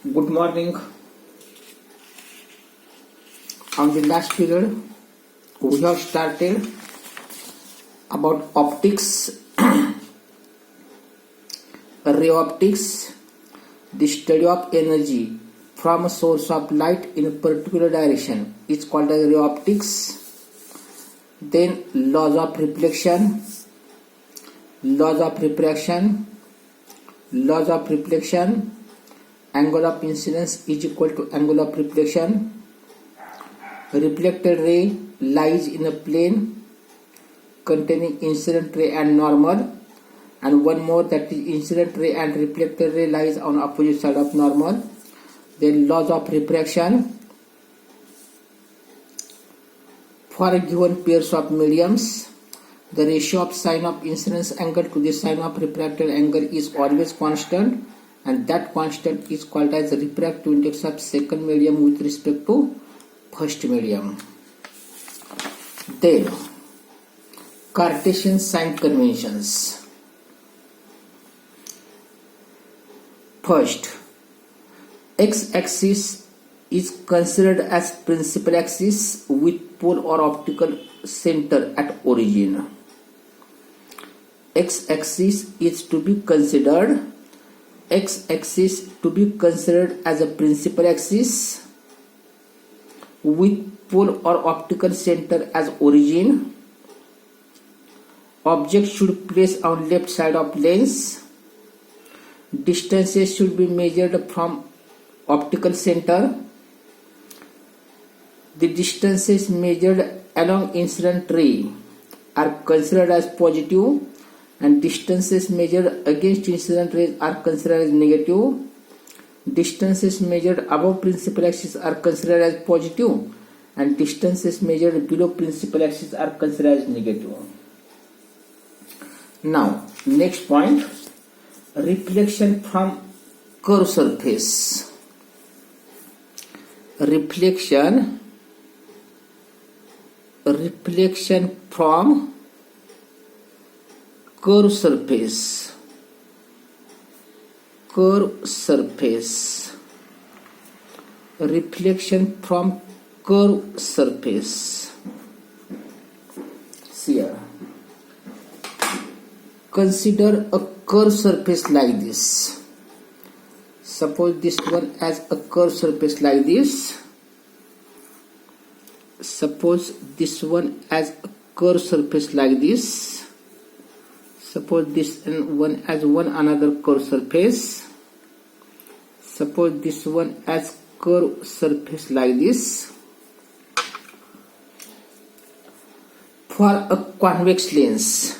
Good morning. On the last period, we have started about optics, ray optics, the study of energy from a source of light in a particular direction is called as ray optics. Then laws of reflection, laws of refraction, laws of reflection, angle of incidence is equal to angle of reflection. Reflected ray lies in a plane containing incident ray and normal, and one more, that is incident ray and reflected ray lies on opposite side of normal. Then laws of refraction. For a given pairs of mediums, the ratio of sine of incidence angle to the sine of refracted angle is always constant, and that constant is called as the refractive index of second medium with respect to first medium. Then Cartesian sign conventions. First, x-axis is considered as principal axis with pole or optical center at origin. X-axis is to be considered as a principal axis with pole or optical center as origin. Object should place on left side of lens. Distances should be measured from optical center. The distances measured along incident ray are considered as positive, and distances measured against incident rays are considered as negative. Distances measured above principal axis are considered as positive, and distances measured below principal axis are considered as negative. Now, next point, reflection from curved surface. Reflection from curved surface. Reflection from curved surface. See here. Consider a curved surface like this. Suppose this one as a curved surface like this. Suppose this one as a curved surface like this. Suppose this one as one another curved surface. Suppose this one as curved surface like this. For a convex lens,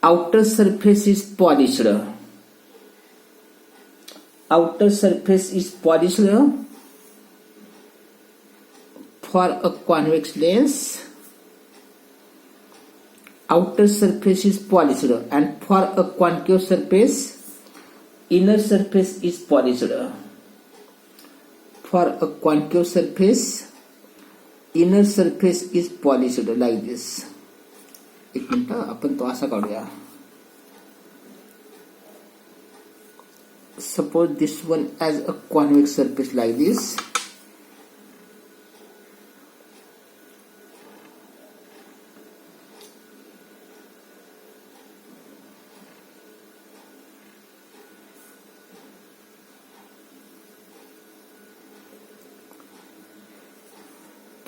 outer surface is polished. For a convex lens, outer surface is polished, and for a concave surface, inner surface is polished. For a concave surface, inner surface is polished like this. एक minute, आपण तो असा काढूया. Suppose this one as a convex surface like this.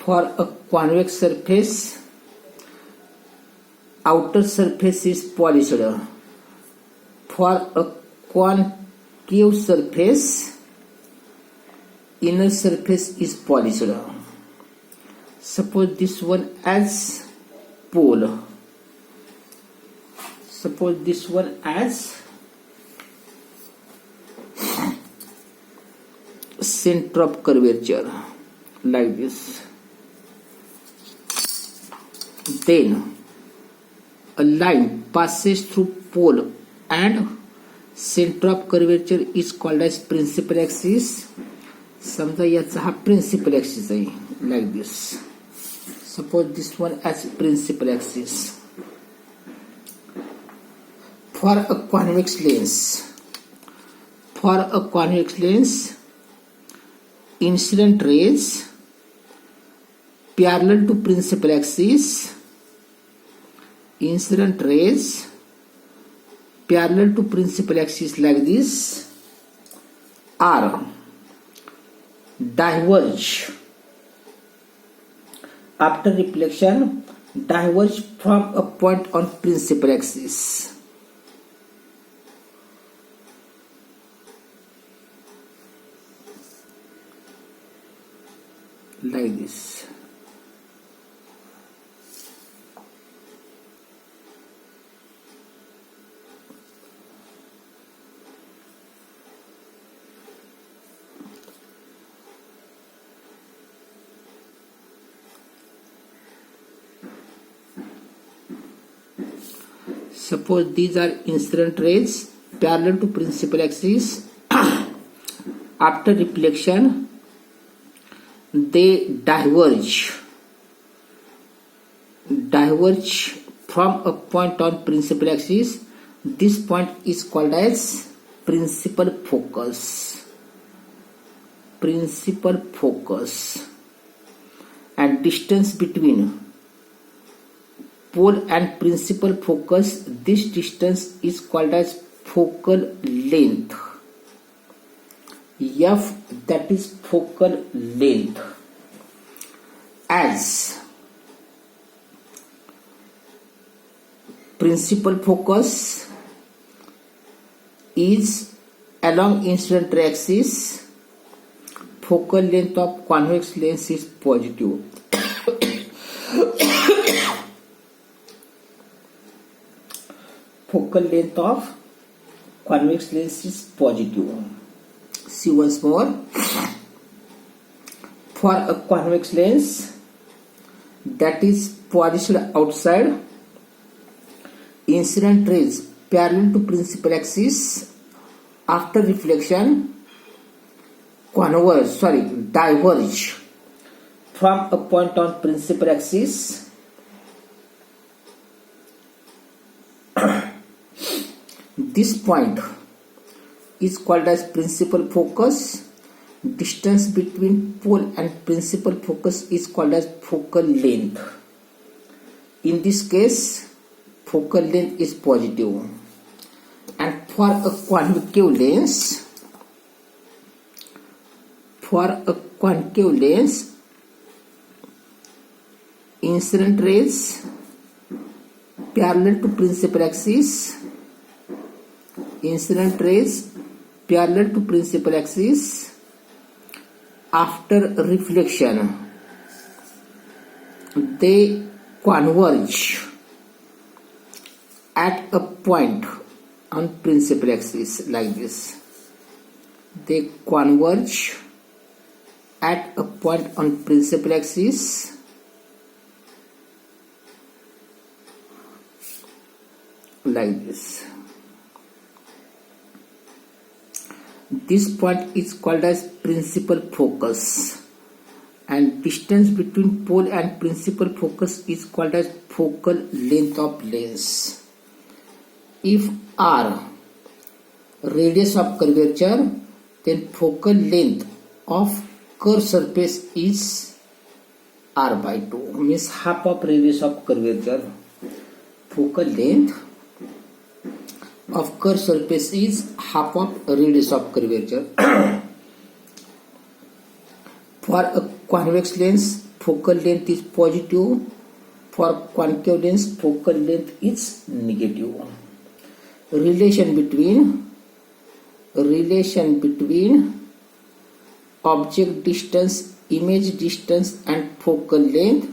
For a convex surface, outer surface is polished. For a concave surface, inner surface is polished. Suppose this one as pole. Suppose this one as center of curvature like this. Then a line passes through pole and center of curvature is called as principal axis. समजा याचा हा principal axis आहे like this. Suppose this one as principal axis. For a convex lens, incident rays parallel to principal axis, like this are diverge after reflection, diverge from a point on principal axis. Like this. Suppose these are incident rays parallel to principal axis. After reflection, they diverge from a point on principal axis. This point is called as principal focus, and distance between pole and principal focus, this distance is called as focal length. F, that is focal length. As principal focus is along incident ray axis, focal length of convex lens is positive. Focal length of convex lens is positive. See once more. For a convex lens that is positioned outside, incident rays parallel to principal axis, after reflection diverge from a point on principal axis. This point is called as principal focus. Distance between pole and principal focus is called as focal length. In this case, focal length is positive. And for a concave lens, incident rays parallel to principal axis, after reflection they converge at a point on principal axis, like this. They converge at a point on principal axis, like this. This point is called as principal focus, and distance between pole and principal focus is called as focal length of lens. If R radius of curvature, then focal length of curved surface is R by 2, means half of radius of curvature. Focal length of curved surface is half of radius of curvature. For a convex lens, focal length is positive. For concave lens, focal length is negative. Relation between object distance, image distance and focal length,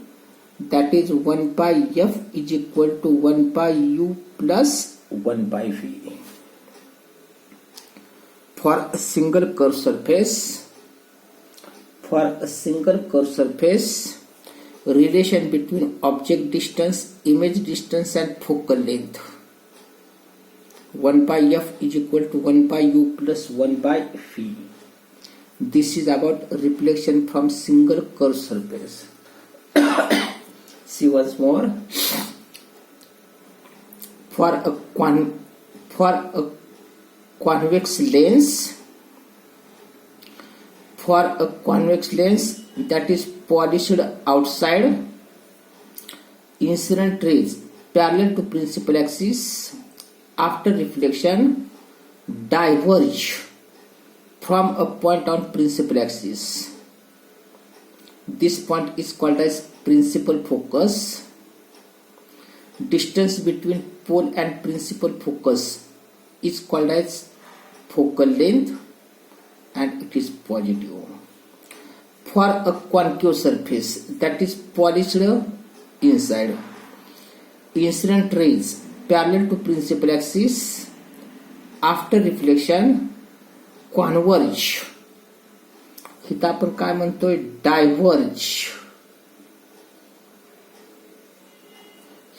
that is 1 by f is equal to 1 by u plus 1 by v. For a single curved surface, relation between object distance, image distance and focal length, 1 by f is equal to 1 by u plus 1 by v. This is about reflection from single curved surface. See once more. For a for a convex lens, that is polished outside, incident rays parallel to principal axis after reflection diverge from a point on principal axis. This point is called as principal focus. Distance between pole and principal focus is called as focal length, and it is positive. For a concave surface that is polished inside, incident rays parallel to principal axis after reflection converge. इथं आपण काय म्हणतोय, diverge.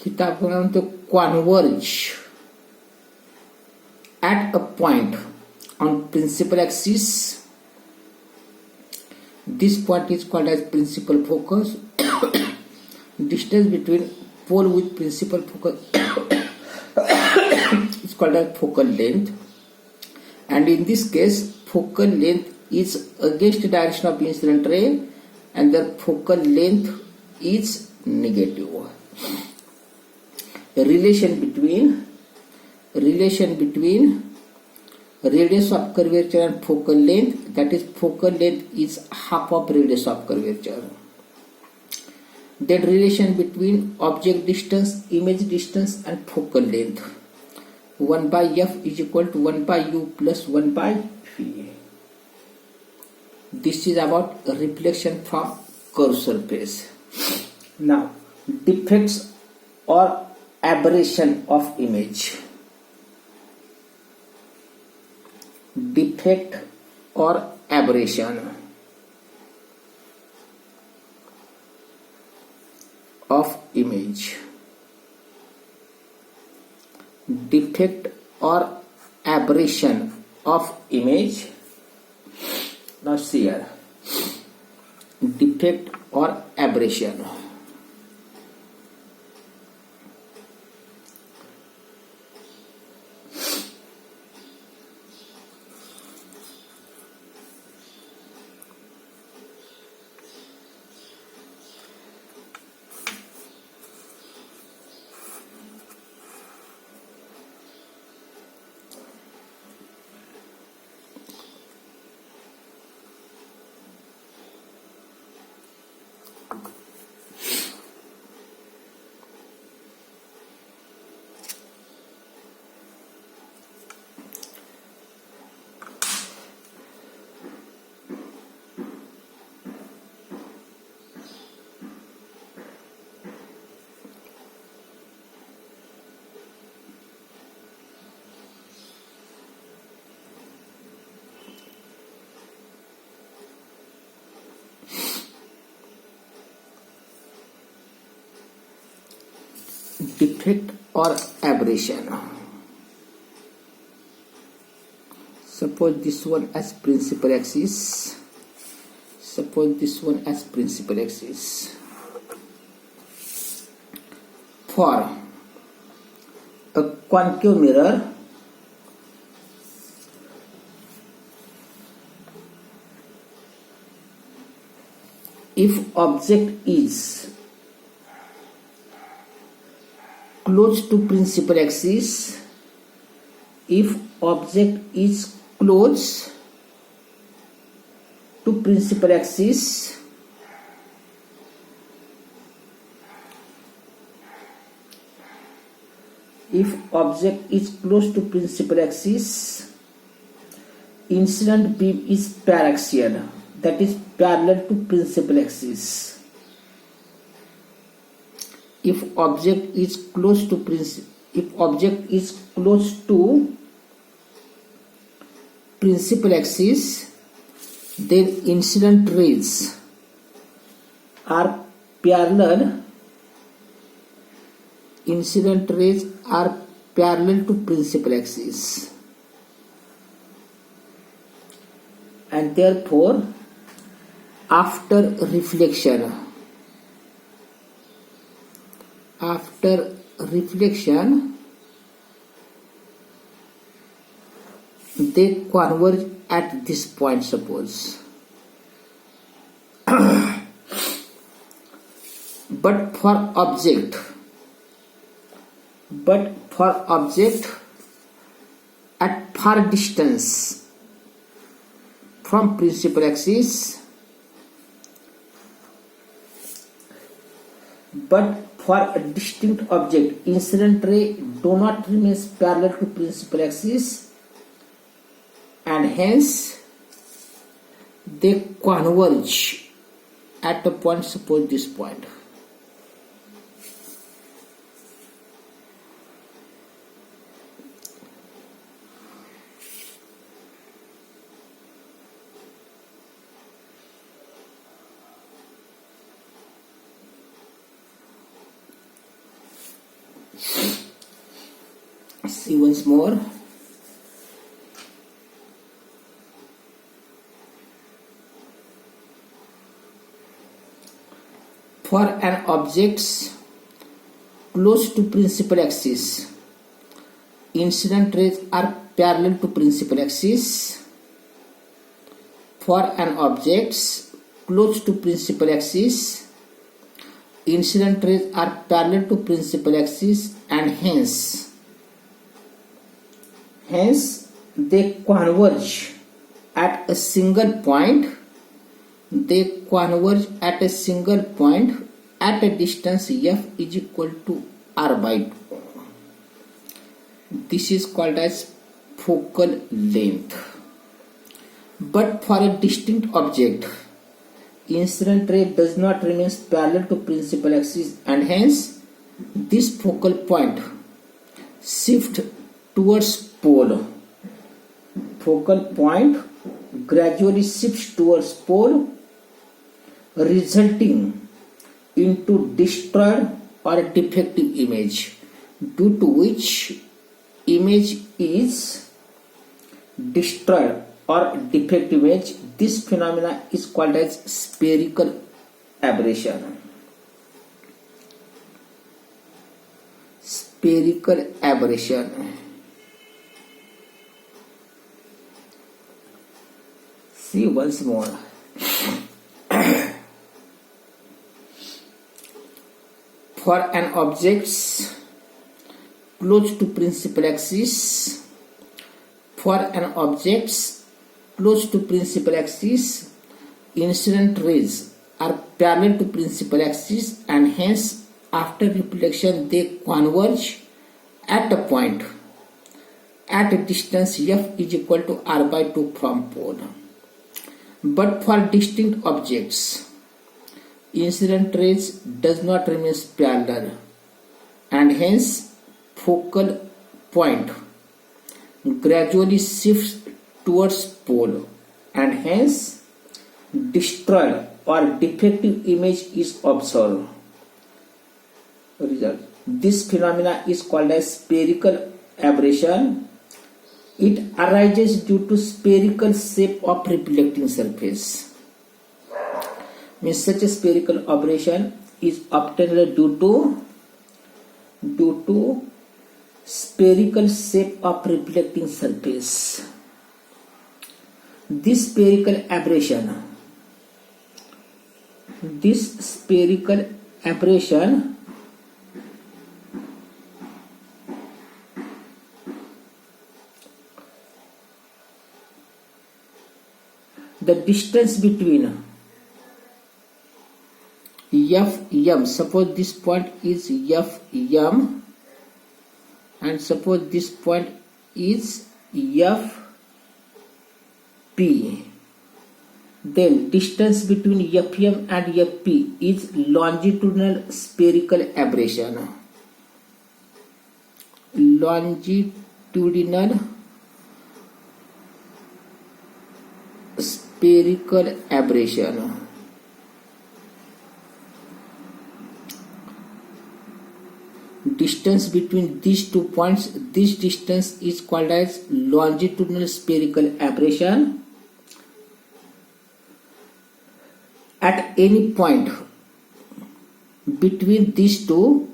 इथं आपण म्हणतो converge at a point on principal axis. This point is called as principal focus. Distance between pole with principal focus is called as focal length, and in this case focal length is against the direction of incident ray and the focal length is negative. The relation between radius of curvature and focal length, that is focal length is half of radius of curvature. Then relation between object distance, image distance and focal length, 1 by f is equal to 1 by u plus 1 by v. This is about reflection from curved surface. Now defects or aberration of image. Defect or aberration of image. Defect or aberration of image. Now see here, defect or aberration. Defect or aberration. Suppose this one as principal axis. Suppose this one as principal axis. For a concave mirror, if object is close to principal axis, if object is close to principal axis, if object is close to principal axis, incident beam is paraxial, that is parallel to principal axis. If object is close to principal axis, then incident rays are parallel. Incident rays are parallel to principal axis, and therefore after reflection, they converge at this point, suppose. But for object at far distance from principal axis, but for a distinct object, incident ray do not remain parallel to principal axis, and hence they converge at a point, suppose this point. See once more. For an object close to principal axis, incident rays are parallel to principal axis. For an object close to principal axis, incident rays are parallel to principal axis, and hence they converge at a single point. They converge at a single point at a distance f is equal to r by 2. This is called as focal length. But for a distinct object, incident ray does not remain parallel to principal axis, and hence this focal point shift towards pole. Focal point gradually shifts towards pole, resulting into destroyed or defective image, due to which image is destroyed or defective image. This phenomena is called as spherical aberration. Spherical aberration. See once more. For an object close to principal axis, incident rays are parallel to principal axis, and hence after reflection they converge at a point at a distance f is equal to r by 2 from pole. But for distinct objects, incident rays does not remain parallel, and hence focal point gradually shifts towards pole, and hence destroyed or defective image is observed. Result. This phenomena is called as spherical aberration. It arises due to spherical shape of reflecting surface. Means such a spherical aberration is obtained due to spherical shape of reflecting surface. This spherical aberration the distance between Fm, suppose this point is Fm, and suppose this point is Fp, then distance between Fm and Fp is longitudinal spherical aberration. Longitudinal spherical aberration. Distance between these 2 points, this distance is called as longitudinal spherical aberration. At any point between these two,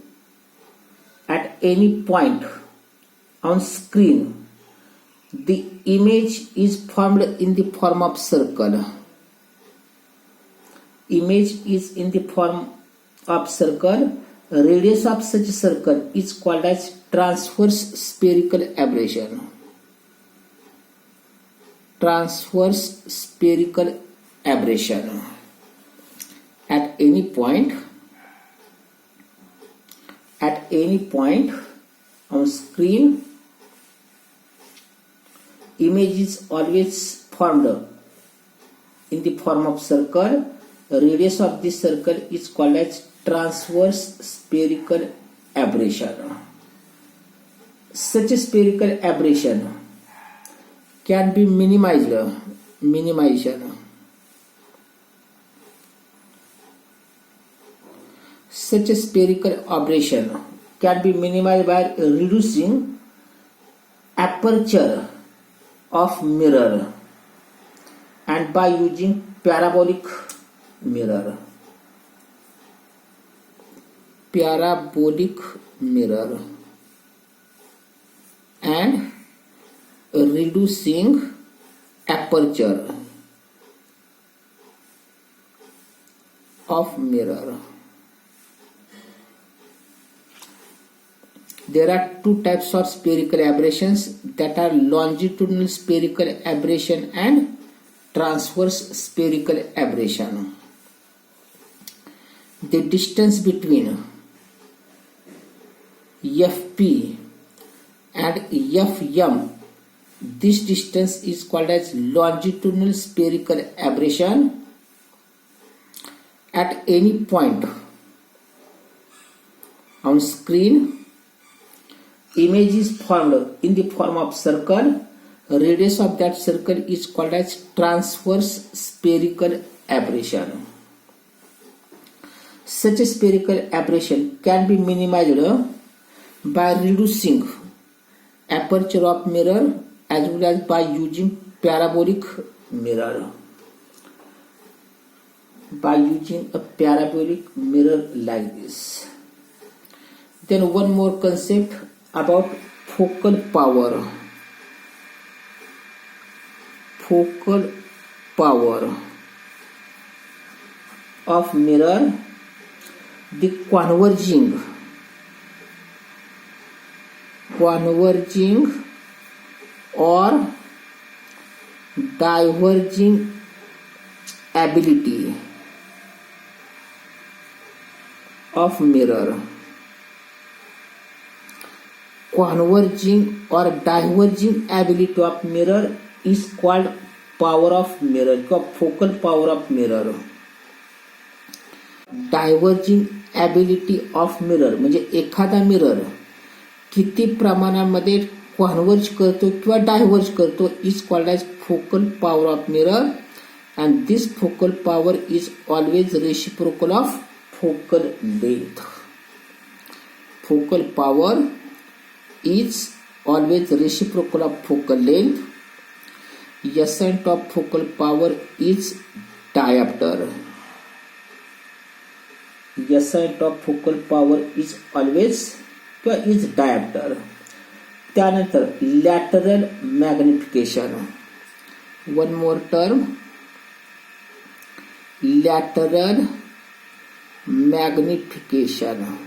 at any point on screen, the image is formed in the form of circle. Image is in the form of circle. Radius of such circle is called as transverse spherical aberration. Transverse spherical aberration. At any point on screen, image is always formed in the form of circle. The radius of this circle is called as transverse spherical aberration. Such a spherical aberration can be minimized. Such a spherical aberration can be minimized by reducing aperture of mirror and by using parabolic mirror. And reducing aperture of mirror. There are two types of spherical aberrations, that are longitudinal spherical aberration and transverse spherical aberration. The distance between Fp and Fm, this distance is called as longitudinal spherical aberration. At any point on screen, image is formed in the form of circle. Radius of that circle is called as transverse spherical aberration. Such a spherical aberration can be minimized by reducing aperture of mirror as well as by using parabolic mirror. By using a parabolic mirror like this. Then one more concept about focal power. Focal power of mirror. The converging or diverging ability of mirror. Converging or diverging ability of mirror is called power of mirror, focal power of mirror. Diverging ability of mirror म्हणजे एखादा mirror किती प्रमाणामध्ये converge करतो किंवा diverge करतो is called as focal power of mirror, and this focal power is always reciprocal of focal length. Focal power is always reciprocal of focal length. Essence of focal power is diopter. Essence of focal power is always is diopter. त्यानंतर lateral magnification. One more term, lateral magnification.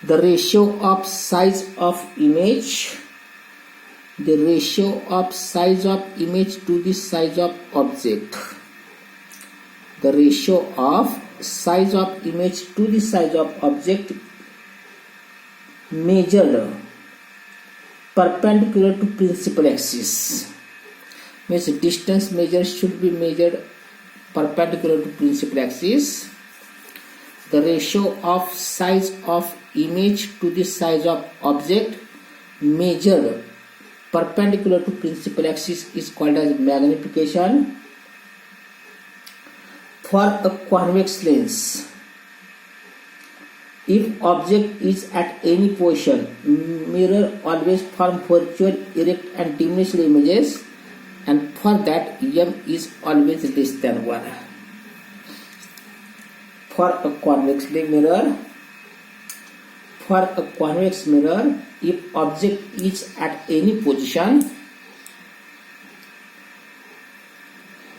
The ratio of size of image, the ratio of size of image to the size of object. The ratio of size of image to the size of object measured perpendicular to principal axis. Means distance measured should be measured perpendicular to principal axis. The ratio of size of image to the size of object measured perpendicular to principal axis is called as magnification. For a convex lens, if object is at any position, mirror always form virtual, erect and diminished images, and for that m is always less than 1. For a convex mirror, for a convex mirror, if object is at any position,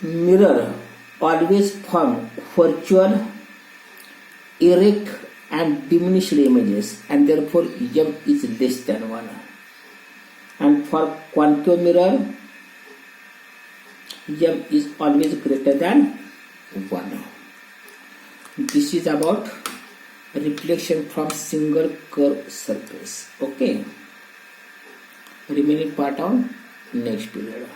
mirror always form virtual, erect and diminished images, and therefore m is less than 1. And for concave mirror, m is always greater than 1. This is about reflection from single curved surface. Okay. Remaining part on next period.